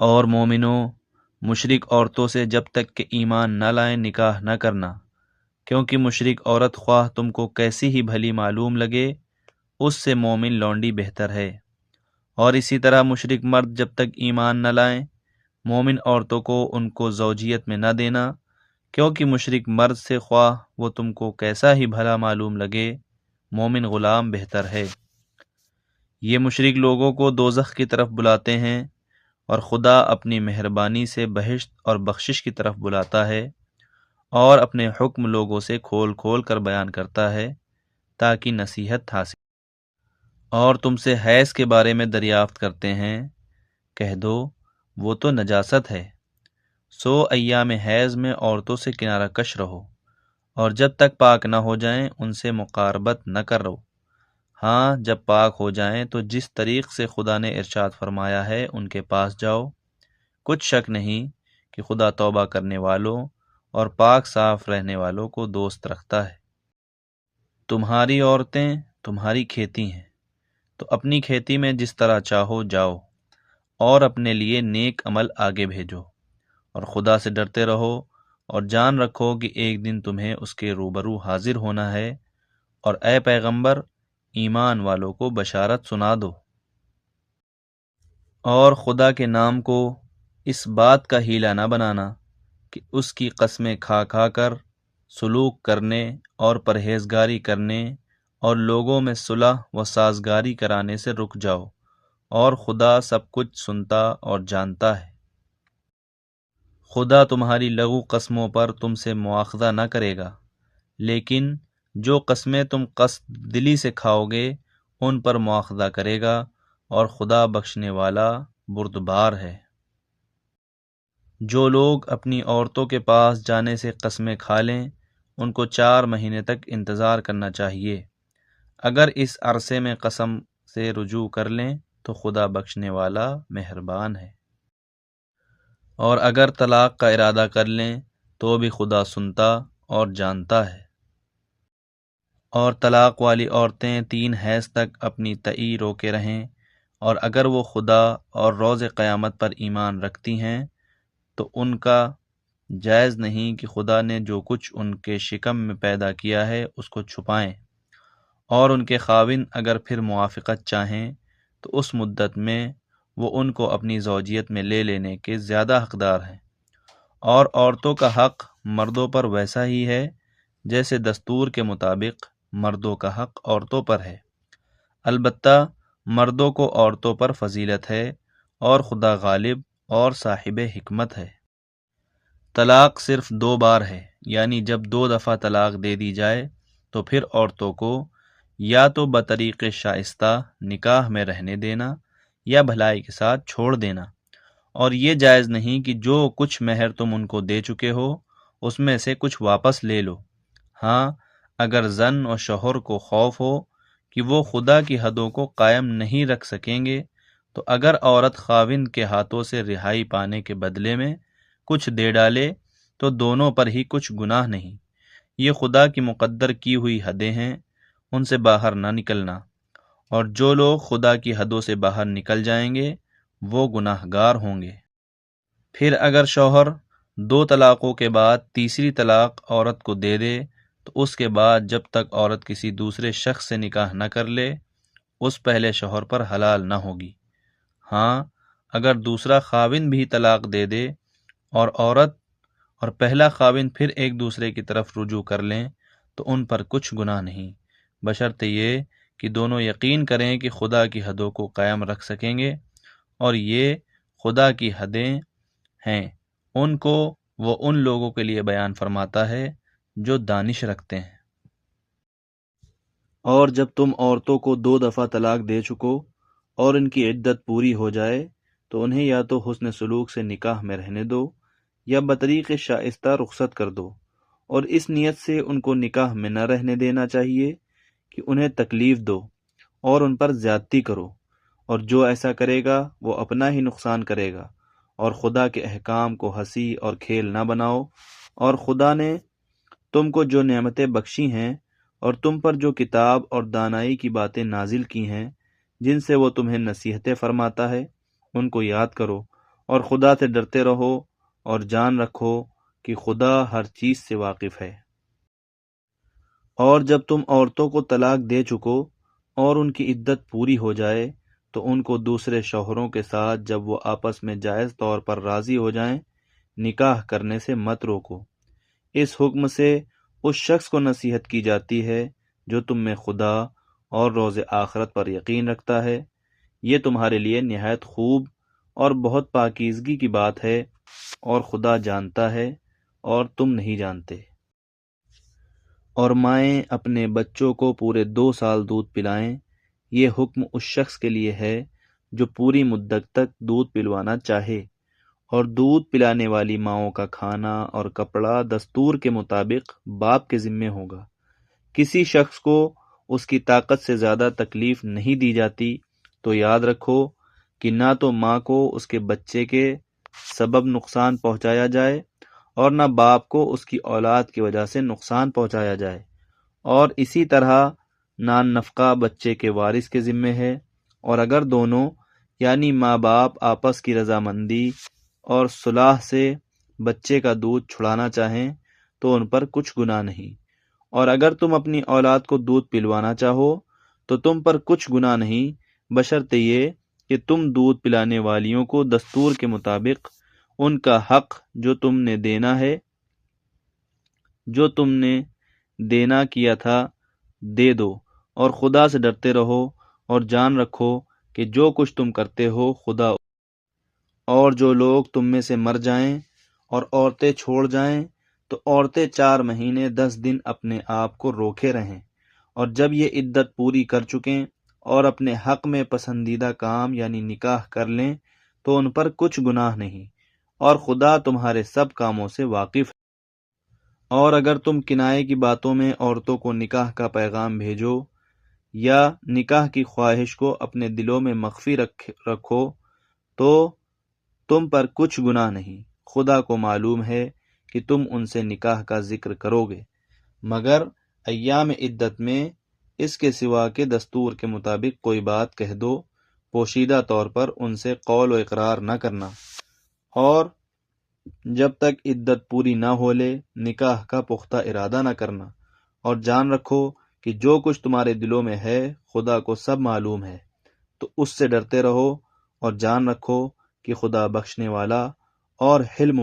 اور مومنوں، مشرک عورتوں سے جب تک کہ ایمان نہ لائیں نکاح نہ کرنا، کیونکہ مشرک عورت خواہ تم کو کیسی ہی بھلی معلوم لگے، اس سے مومن لونڈی بہتر ہے۔ اور اسی طرح مشرک مرد جب تک ایمان نہ لائیں مومن عورتوں کو ان کو زوجیت میں نہ دینا، کیونکہ مشرک مرد سے خواہ وہ تم کو کیسا ہی بھلا معلوم لگے، مومن غلام بہتر ہے۔ یہ مشرک لوگوں کو دوزخ کی طرف بلاتے ہیں، اور خدا اپنی مہربانی سے بہشت اور بخشش کی طرف بلاتا ہے، اور اپنے حکم لوگوں سے کھول کھول کر بیان کرتا ہے تاکہ نصیحت حاصل۔ اور تم سے حیض کے بارے میں دریافت کرتے ہیں، کہہ دو وہ تو نجاست ہے، سو ایام حیض میں عورتوں سے کنارہ کش رہو، اور جب تک پاک نہ ہو جائیں ان سے مقاربت نہ کرو۔ ہاں، جب پاک ہو جائیں تو جس طریق سے خدا نے ارشاد فرمایا ہے ان کے پاس جاؤ، کچھ شک نہیں کہ خدا توبہ کرنے والوں اور پاک صاف رہنے والوں کو دوست رکھتا ہے۔ تمہاری عورتیں تمہاری کھیتی ہیں، تو اپنی کھیتی میں جس طرح چاہو جاؤ، اور اپنے لیے نیک عمل آگے بھیجو، اور خدا سے ڈرتے رہو، اور جان رکھو کہ ایک دن تمہیں اس کے روبرو حاضر ہونا ہے۔ اور اے پیغمبر، ایمان والوں کو بشارت سنا دو، اور خدا کے نام کو اس بات کا ہیلہ نہ بنانا کہ اس کی قسمیں کھا کھا کر سلوک کرنے اور پرہیزگاری کرنے اور لوگوں میں صلح و سازگاری کرانے سے رک جاؤ، اور خدا سب کچھ سنتا اور جانتا ہے۔ خدا تمہاری لغو قسموں پر تم سے مواخذہ نہ کرے گا، لیکن جو قسمیں تم قصد دلی سے کھاؤ گے ان پر مواخذہ کرے گا، اور خدا بخشنے والا بردبار ہے۔ جو لوگ اپنی عورتوں کے پاس جانے سے قسمیں کھا لیں ان کو 4 مہینے تک انتظار کرنا چاہیے۔ اگر اس عرصے میں قسم سے رجوع کر لیں تو خدا بخشنے والا مہربان ہے، اور اگر طلاق کا ارادہ کر لیں تو بھی خدا سنتا اور جانتا ہے۔ اور طلاق والی عورتیں 3 حیض تک اپنی تعی روکے رہیں، اور اگر وہ خدا اور روز قیامت پر ایمان رکھتی ہیں تو ان کا جائز نہیں کہ خدا نے جو کچھ ان کے شکم میں پیدا کیا ہے اس کو چھپائیں، اور ان کے خاوند اگر پھر موافقت چاہیں تو اس مدت میں وہ ان کو اپنی زوجیت میں لے لینے کے زیادہ حقدار ہیں۔ اور عورتوں کا حق مردوں پر ویسا ہی ہے جیسے دستور کے مطابق مردوں کا حق عورتوں پر ہے، البتہ مردوں کو عورتوں پر فضیلت ہے، اور خدا غالب اور صاحب حکمت ہے۔ طلاق صرف 2 بار ہے، یعنی جب 2 دفعہ طلاق دے دی جائے تو پھر عورتوں کو یا تو بطریق شائستہ نکاح میں رہنے دینا یا بھلائی کے ساتھ چھوڑ دینا، اور یہ جائز نہیں کہ جو کچھ مہر تم ان کو دے چکے ہو اس میں سے کچھ واپس لے لو۔ ہاں، اگر زن اور شوہر کو خوف ہو کہ وہ خدا کی حدوں کو قائم نہیں رکھ سکیں گے، تو اگر عورت خاوند کے ہاتھوں سے رہائی پانے کے بدلے میں کچھ دے ڈالے تو دونوں پر ہی کچھ گناہ نہیں۔ یہ خدا کی مقدر کی ہوئی حدیں ہیں، ان سے باہر نہ نکلنا، اور جو لوگ خدا کی حدوں سے باہر نکل جائیں گے وہ گناہ گار ہوں گے۔ پھر اگر شوہر 2 طلاقوں کے بعد تیسری طلاق عورت کو دے دے تو اس کے بعد جب تک عورت کسی دوسرے شخص سے نکاح نہ کر لے اس پہلے شوہر پر حلال نہ ہوگی۔ ہاں، اگر دوسرا خاوند بھی طلاق دے دے اور عورت اور پہلا خاوند پھر ایک دوسرے کی طرف رجوع کر لیں تو ان پر کچھ گناہ نہیں، بشرطے یہ کہ دونوں یقین کریں کہ خدا کی حدوں کو قائم رکھ سکیں گے، اور یہ خدا کی حدیں ہیں ان کو وہ ان لوگوں کے لیے بیان فرماتا ہے جو دانش رکھتے ہیں۔ اور جب تم عورتوں کو 2 دفعہ طلاق دے چکو اور ان کی عدت پوری ہو جائے تو انہیں یا تو حسن سلوک سے نکاح میں رہنے دو یا بطریق شائستہ رخصت کر دو، اور اس نیت سے ان کو نکاح میں نہ رہنے دینا چاہیے کہ انہیں تکلیف دو اور ان پر زیادتی کرو، اور جو ایسا کرے گا وہ اپنا ہی نقصان کرے گا، اور خدا کے احکام کو ہنسی اور کھیل نہ بناؤ۔ اور خدا نے تم کو جو نعمتیں بخشی ہیں اور تم پر جو کتاب اور دانائی کی باتیں نازل کی ہیں جن سے وہ تمہیں نصیحتیں فرماتا ہے ان کو یاد کرو، اور خدا سے ڈرتے رہو اور جان رکھو کہ خدا ہر چیز سے واقف ہے۔ اور جب تم عورتوں کو طلاق دے چکو اور ان کی عدت پوری ہو جائے تو ان کو دوسرے شوہروں کے ساتھ جب وہ آپس میں جائز طور پر راضی ہو جائیں نکاح کرنے سے مت روکو۔ اس حکم سے اس شخص کو نصیحت کی جاتی ہے جو تم میں خدا اور روز آخرت پر یقین رکھتا ہے۔ یہ تمہارے لیے نہایت خوب اور بہت پاکیزگی کی بات ہے، اور خدا جانتا ہے اور تم نہیں جانتے۔ اور مائیں اپنے بچوں کو پورے 2 سال دودھ پلائیں۔ یہ حکم اس شخص کے لیے ہے جو پوری مدت تک دودھ پلوانا چاہے، اور دودھ پلانے والی ماؤں کا کھانا اور کپڑا دستور کے مطابق باپ کے ذمے ہوگا۔ کسی شخص کو اس کی طاقت سے زیادہ تکلیف نہیں دی جاتی تو یاد رکھو کہ نہ تو ماں کو اس کے بچے کے سبب نقصان پہنچایا جائے اور نہ باپ کو اس کی اولاد کی وجہ سے نقصان پہنچایا جائے، اور اسی طرح نان نفقہ بچے کے وارث کے ذمے ہے۔ اور اگر دونوں یعنی ماں باپ آپس کی رضامندی اور صلاح سے بچے کا دودھ چھڑانا چاہیں تو ان پر کچھ گناہ نہیں، اور اگر تم اپنی اولاد کو دودھ پلوانا چاہو تو تم پر کچھ گناہ نہیں، بشرطے یہ کہ تم دودھ پلانے والیوں کو دستور کے مطابق ان کا حق جو تم نے دینا کیا تھا دے دو، اور خدا سے ڈرتے رہو اور جان رکھو کہ جو کچھ تم کرتے ہو خدا۔ اور جو لوگ تم میں سے مر جائیں اور عورتیں چھوڑ جائیں تو عورتیں 4 مہینے 10 دن اپنے آپ کو روکے رہیں، اور جب یہ عدت پوری کر چکیں اور اپنے حق میں پسندیدہ کام یعنی نکاح کر لیں تو ان پر کچھ گناہ نہیں، اور خدا تمہارے سب کاموں سے واقف ہے۔ اور اگر تم کنائے کی باتوں میں عورتوں کو نکاح کا پیغام بھیجو یا نکاح کی خواہش کو اپنے دلوں میں مخفی رکھو تو تم پر کچھ گناہ نہیں۔ خدا کو معلوم ہے کہ تم ان سے نکاح کا ذکر کرو گے، مگر ایام عدت میں اس کے سوا کے دستور کے مطابق کوئی بات کہہ دو، پوشیدہ طور پر ان سے قول و اقرار نہ کرنا، اور جب تک عدت پوری نہ ہو لے نکاح کا پختہ ارادہ نہ کرنا، اور جان رکھو کہ جو کچھ تمہارے دلوں میں ہے خدا کو سب معلوم ہے، تو اس سے ڈرتے رہو اور جان رکھو کہ خدا بخشنے والا اور حلم